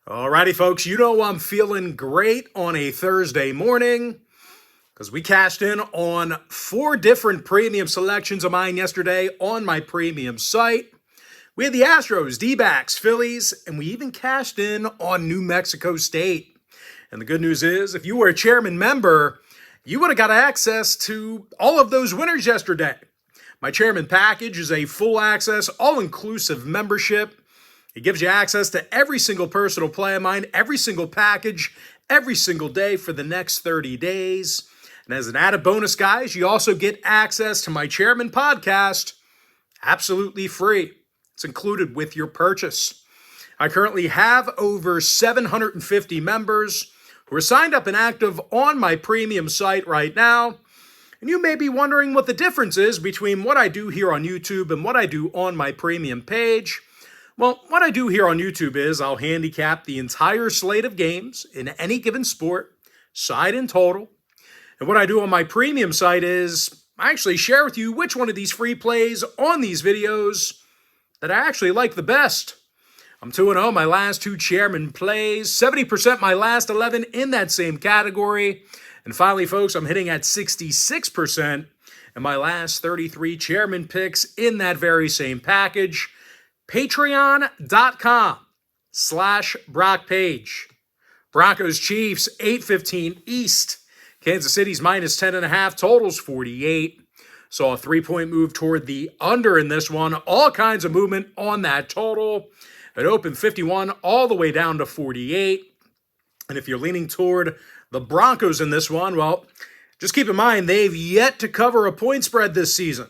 Alrighty, folks, you know I'm feeling great on a Thursday morning because we cashed in on 4 different premium selections of mine yesterday on my premium site. We had the Astros, D-backs, Phillies, and we even cashed in on New Mexico State. And the good news is, if you were a chairman member, you would have got access to all of those winners yesterday. My chairman package is a full access, all-inclusive membership. It gives you access to every single personal play of mine, every single package, every single day for the next 30 days. And as an added bonus, guys, you also get access to my Chairman podcast absolutely free. It's included with your purchase. I currently have over 750 members who are signed up and active on my premium site right now. And you may be wondering what the difference is between what I do here on YouTube and what I do on my premium page. Well, what I do here on YouTube is I'll handicap the entire slate of games in any given sport, side and total. And what I do on my premium site is I actually share with you which one of these free plays on these videos that I actually like the best. I'm 2-0 my last 2 chairman plays, 70% my last 11 in that same category. And finally, folks, I'm hitting at 66% in my last 33 chairman picks in that very same package. Patreon.com/BrockPage. Broncos Chiefs, 8:15 East. Kansas City's minus 10.5, totals 48. Saw a 3-point move toward the under in this one. All kinds of movement on that total. It opened 51 all the way down to 48. And if you're leaning toward the Broncos in this one, well, just keep in mind they've yet to cover a point spread this season.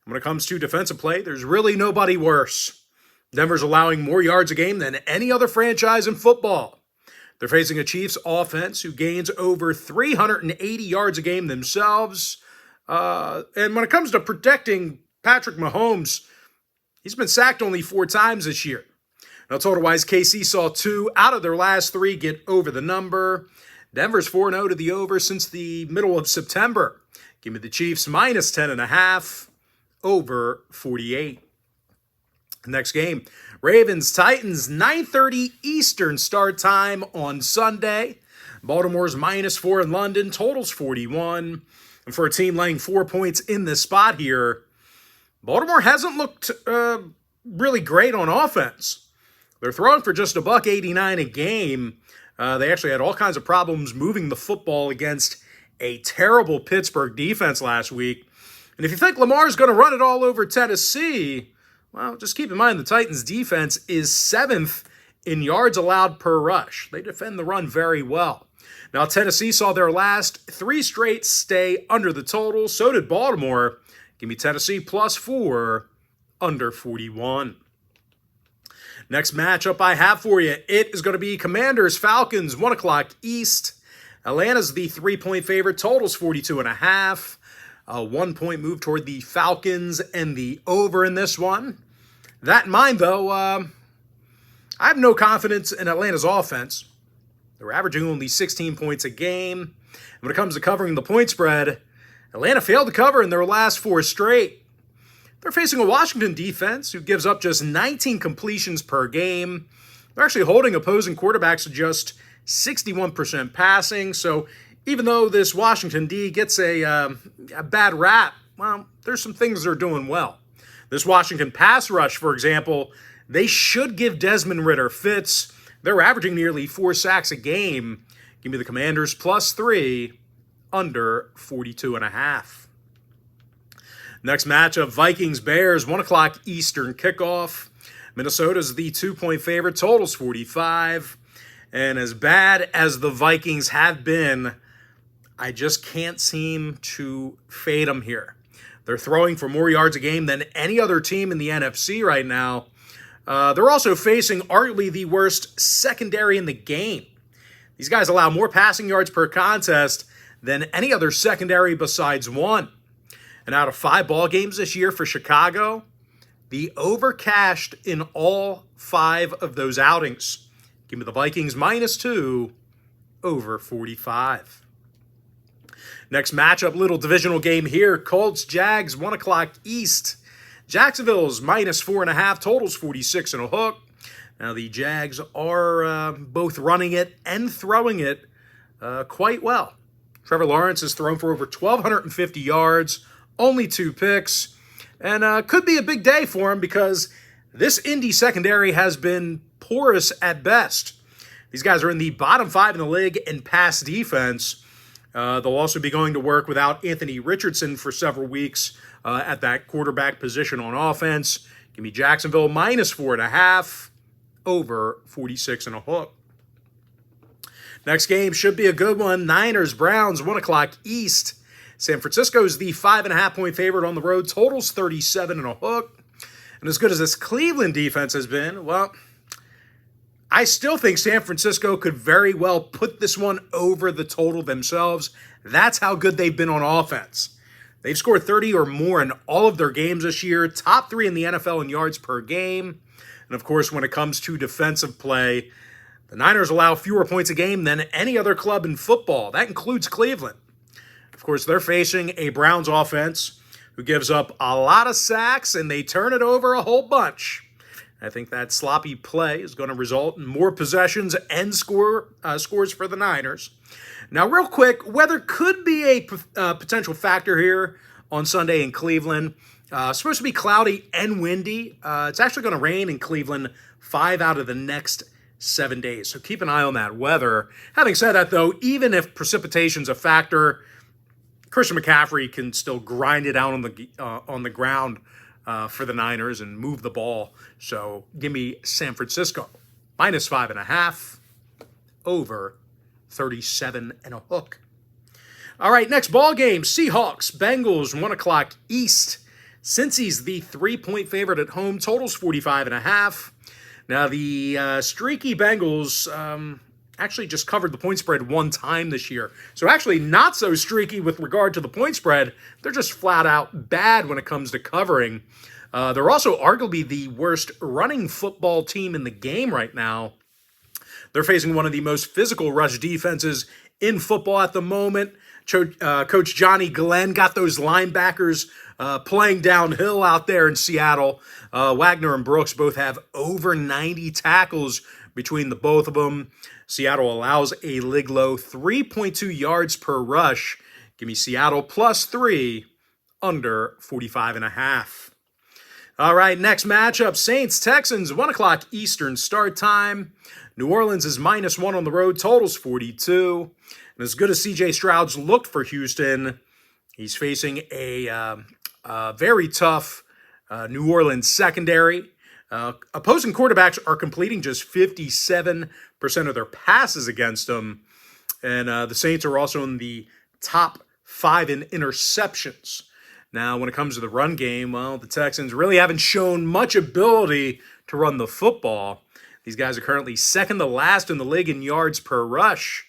When it comes to defensive play, there's really nobody worse. Denver's allowing more yards a game than any other franchise in football. They're facing a Chiefs offense who gains over 380 yards a game themselves. And when it comes to protecting Patrick Mahomes, he's been sacked only 4 times this year. Now, total-wise, KC saw 2 out of their last 3 get over the number. Denver's 4-0 to the over since the middle of September. Give me the Chiefs minus 10.5. Over 48. Next game, Ravens-Titans, 9:30 Eastern start time on Sunday. Baltimore's minus 4 in London, totals 41. And for a team laying 4 points in this spot here, Baltimore hasn't looked really great on offense. They're throwing for just $189 a game. They actually had all kinds of problems moving the football against a terrible Pittsburgh defense last week. And if you think Lamar's going to run it all over Tennessee, well, just keep in mind the Titans' defense is 7th in yards allowed per rush. They defend the run very well. Now, Tennessee saw their last 3 straight stay under the total. So did Baltimore. Give me Tennessee plus 4, under 41. Next matchup I have for you, it is going to be Commanders-Falcons, 1 o'clock East. Atlanta's the 3-point favorite, totals 42.5. A 1-point move toward the Falcons and the over in this one. That in mind, though, I have no confidence in Atlanta's offense. They're averaging only 16 points a game. And when it comes to covering the point spread, Atlanta failed to cover in their last 4 straight. They're facing a Washington defense who gives up just 19 completions per game. They're actually holding opposing quarterbacks to just 61% passing, so even though this Washington D gets a bad rap, well, there's some things they're doing well. This Washington pass rush, for example, they should give Desmond Ridder fits. They're averaging nearly 4 sacks a game. Give me the Commanders plus 3, under 42.5. Next matchup, Vikings-Bears, 1 o'clock Eastern kickoff. Minnesota's the 2-point favorite, totals 45. And as bad as the Vikings have been, I just can't seem to fade them here. They're throwing for more yards a game than any other team in the NFC right now. They're also facing arguably the worst secondary in the game. These guys allow more passing yards per contest than any other secondary besides one. And out of 5 ball games this year for Chicago, the over cashed in all 5 of those outings. Give me the Vikings minus 2, over 45. Next matchup, little divisional game here. Colts, Jags, 1 o'clock East. Jacksonville's minus 4.5, totals 46 and a hook. Now, the Jags are both running it and throwing it quite well. Trevor Lawrence has thrown for over 1,250 yards, only 2 picks, and could be a big day for him because this Indy secondary has been porous at best. These guys are in the bottom 5 in the league in pass defense. They'll also be going to work without Anthony Richardson for several weeks at that quarterback position on offense. Give me Jacksonville minus 4.5 over 46.5. Next game should be a good one. Niners, Browns, 1 o'clock East. San Francisco's the 5.5-point favorite on the road. Totals 37.5. And as good as this Cleveland defense has been, well, I still think San Francisco could very well put this one over the total themselves. That's how good they've been on offense. They've scored 30 or more in all of their games this year, top 3 in the NFL in yards per game. And of course, when it comes to defensive play, the Niners allow fewer points a game than any other club in football. That includes Cleveland. Of course, they're facing a Browns offense who gives up a lot of sacks, and they turn it over a whole bunch. I think that sloppy play is going to result in more possessions and scores for the Niners. Now, real quick, weather could be a potential factor here on Sunday in Cleveland. Supposed to be cloudy and windy. It's actually going to rain in Cleveland 5 out of the next 7 days. So keep an eye on that weather. Having said that, though, even if precipitation's a factor, Christian McCaffrey can still grind it out on the ground for the Niners and move the ball. So give me San Francisco minus 5.5 over 37.5. All right, next ball game, Seahawks, Bengals, 1 o'clock East. Cincy's the 3-point favorite at home. Totals 45.5. Now, the streaky Bengals actually just covered the point spread 1 time this year. So actually not so streaky with regard to the point spread. They're just flat out bad when it comes to covering. They're also arguably the worst running football team in the game right now. They're facing one of the most physical rush defenses in football at the moment. Coach Johnny Glenn got those linebackers playing downhill out there in Seattle. Wagner and Brooks both have over 90 tackles between the both of them. Seattle allows a league low 3.2 yards per rush. Give me Seattle plus 3 under 45.5. All right, next matchup, Saints, Texans, 1 o'clock Eastern start time. New Orleans is minus 1 on the road, totals 42. And as good as C.J. Stroud's looked for Houston, he's facing a very tough New Orleans secondary. Opposing quarterbacks are completing just 57% of their passes against them. And the Saints are also in the top 5 in interceptions. Now, when it comes to the run game, well, the Texans really haven't shown much ability to run the football. These guys are currently second to last in the league in yards per rush.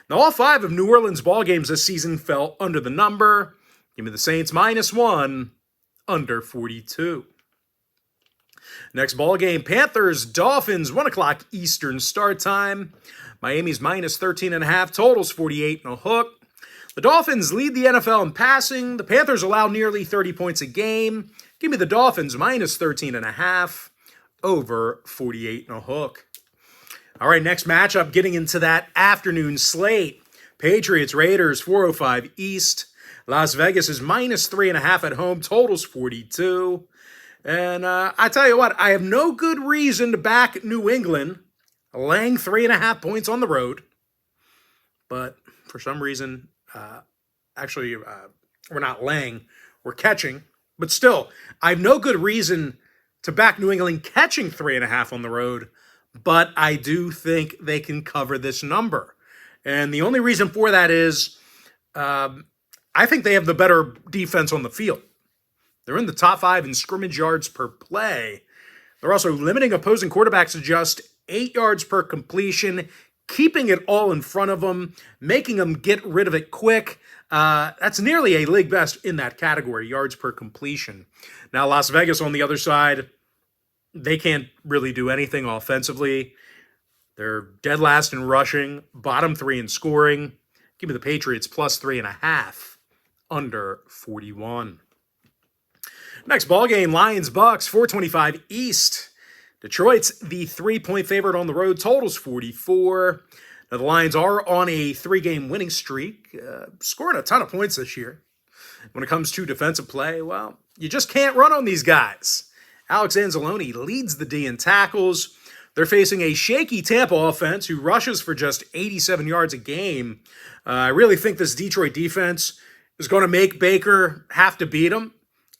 Now, all 5 of New Orleans' ball games this season fell under the number. Give me the Saints minus 1 under 42. Next ball game, Panthers, Dolphins, 1 o'clock Eastern start time. Miami's minus 13.5, totals 48.5. The Dolphins lead the NFL in passing. The Panthers allow nearly 30 points a game. Give me the Dolphins minus 13.5 over 48.5. All right, next matchup, getting into that afternoon slate. Patriots, Raiders, 4:05 East. Las Vegas is minus 3.5 at home. Totals 42. And I tell you what, I have no good reason to back New England, laying 3.5 points on the road. But for some reason, we're not laying, we're catching. But still, I have no good reason to back New England catching 3.5 on the road. But I do think they can cover this number. And the only reason for that is I think they have the better defense on the field. They're in the top 5 in scrimmage yards per play. They're also limiting opposing quarterbacks to just 8 yards per completion, keeping it all in front of them, making them get rid of it quick. That's nearly a league best in that category, yards per completion. Now, Las Vegas on the other side, they can't really do anything offensively. They're dead last in rushing, bottom 3 in scoring. Give me the Patriots plus 3.5 under 41. Next ball game, Lions, Bucks, 4:25 East. Detroit's the 3-point favorite on the road. Totals 44. Now, the Lions are on a 3-game winning streak, scoring a ton of points this year. When it comes to defensive play, well, you just can't run on these guys. Alex Anzalone leads the D in tackles. They're facing a shaky Tampa offense who rushes for just 87 yards a game. I really think this Detroit defense is going to make Baker have to beat him,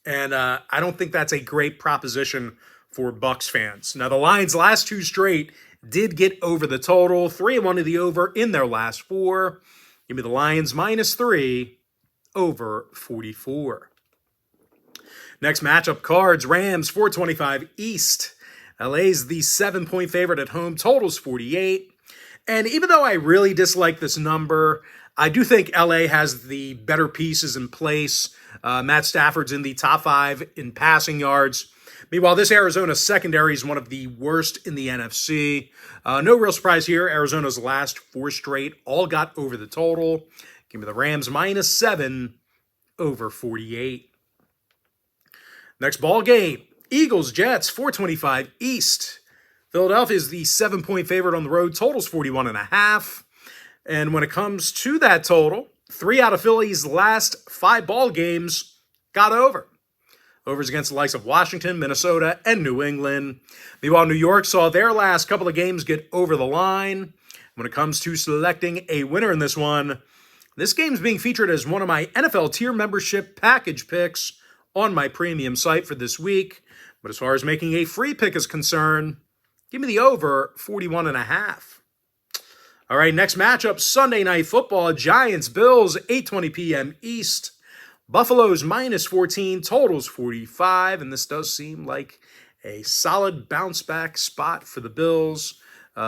and I don't think that's a great proposition for Bucs fans. Now, the Lions' last 2 straight did get over the total, 3-1 to the over in their last 4. Give me the Lions -3, over 44. Next matchup, Cards, Rams, 425 East. LA's the 7-point favorite at home, totals 48. And even though I really dislike this number, I do think LA has the better pieces in place. Matt Stafford's in the top 5 in passing yards. Meanwhile, this Arizona secondary is one of the worst in the NFC. No real surprise here. Arizona's last 4 straight all got over the total. Give me the Rams -7, over 48. Next ball game, Eagles, Jets, 425 East. Philadelphia is the 7-point favorite on the road. Totals 41.5. And when it comes to that total, 3 out of Philly's last 5 ball games got over. Overs against the likes of Washington, Minnesota, and New England. Meanwhile, New York saw their last couple of games get over the line. When it comes to selecting a winner in this one, this game is being featured as one of my NFL tier membership package picks on my premium site for this week. But as far as making a free pick is concerned, give me the over 41.5. All right, next matchup, Sunday Night Football, Giants, Bills, 8:20 p.m. East. Buffalo's -14, totals 45, and this does seem like a solid bounce-back spot for the Bills.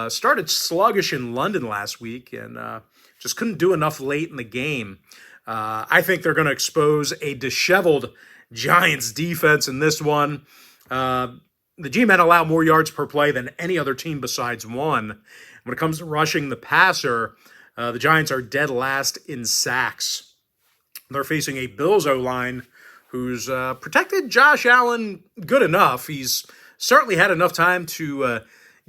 Started sluggish in London last week and just couldn't do enough late in the game. I think they're going to expose a disheveled Giants defense in this one. The G-men allow more yards per play than any other team besides one. When it comes to rushing the passer, the Giants are dead last in sacks. They're facing a Bills O-line who's protected Josh Allen good enough. He's certainly had enough time to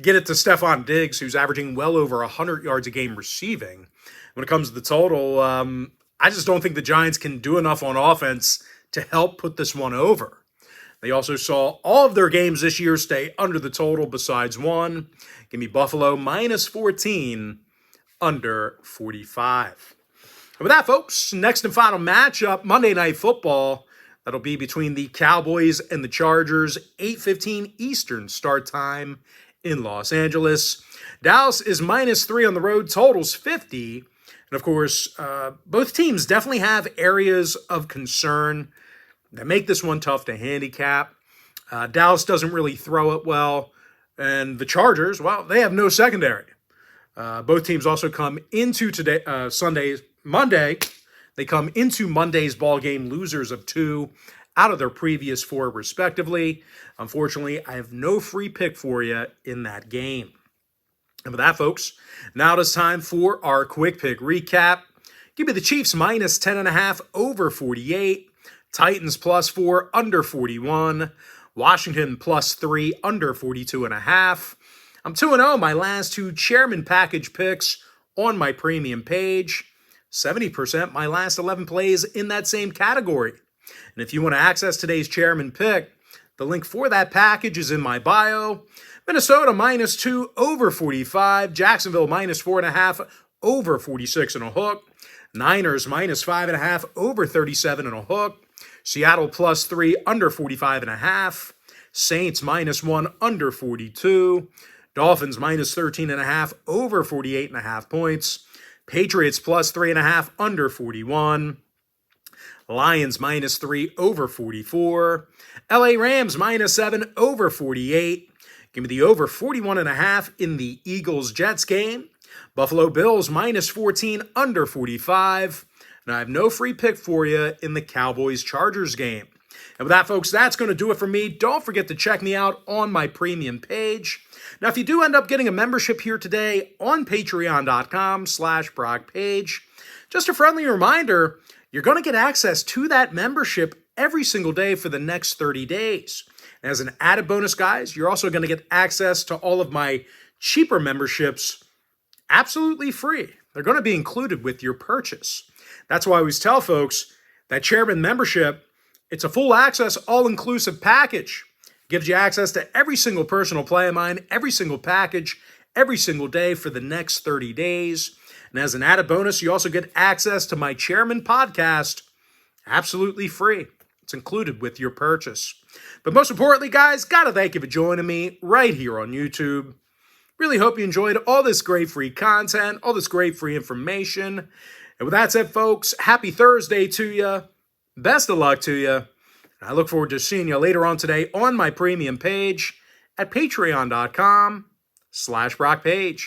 get it to Stephon Diggs, who's averaging well over 100 yards a game receiving. When it comes to the total, I just don't think the Giants can do enough on offense to help put this one over. They also saw all of their games this year stay under the total besides one. Give me Buffalo -14, under 45. And with that, folks, next and final matchup, Monday Night Football. That'll be between the Cowboys and the Chargers, 8:15 Eastern start time in Los Angeles. Dallas is -3 on the road, totals 50. And of course, both teams definitely have areas of concern that make this one tough to handicap. Dallas doesn't really throw it well. And the Chargers, well, they have no secondary. Both teams also come into Monday. They come into Monday's ball game losers of 2 out of their previous 4, respectively. Unfortunately, I have no free pick for you in that game. And with that, folks, now it is time for our quick pick recap. Give me the Chiefs -10.5, over 48. Titans +4, under 41. Washington +3, under 42.5. I'm 2-0 my last 2 chairman package picks on my premium page. 70% my last 11 plays in that same category. And if you want to access today's chairman pick, the link for that package is in my bio. Minnesota -2, over 45. Jacksonville -4.5, over 46 and a hook. Niners -5.5, over 37 and a hook. Seattle +3, under 45.5. Saints -1, under 42. Dolphins -13.5, over 48.5 points. Patriots +3.5, under 41. Lions -3, over 44. LA Rams -7, over 48. Give me the over 41.5 in the Eagles-Jets game. Buffalo Bills -14, under 45. And I have no free pick for you in the Cowboys-Chargers game. And with that, folks, that's going to do it for me. Don't forget to check me out on my premium page. Now, if you do end up getting a membership here today on patreon.com/BrockPage, just a friendly reminder, you're going to get access to that membership every single day for the next 30 days. And as an added bonus, guys, you're also going to get access to all of my cheaper memberships absolutely free. They're going to be included with your purchase. That's why I always tell folks that Chairman membership, it's a full access, all-inclusive package. It gives you access to every single personal play of mine, every single package, every single day for the next 30 days. And as an added bonus, you also get access to my Chairman podcast absolutely free. It's included with your purchase. But most importantly, guys, gotta thank you for joining me right here on YouTube. Really hope you enjoyed all this great free content, all this great free information. And with that said, folks, happy Thursday to you. Best of luck to you. I look forward to seeing you later on today on my premium page at patreon.com/BrockPage.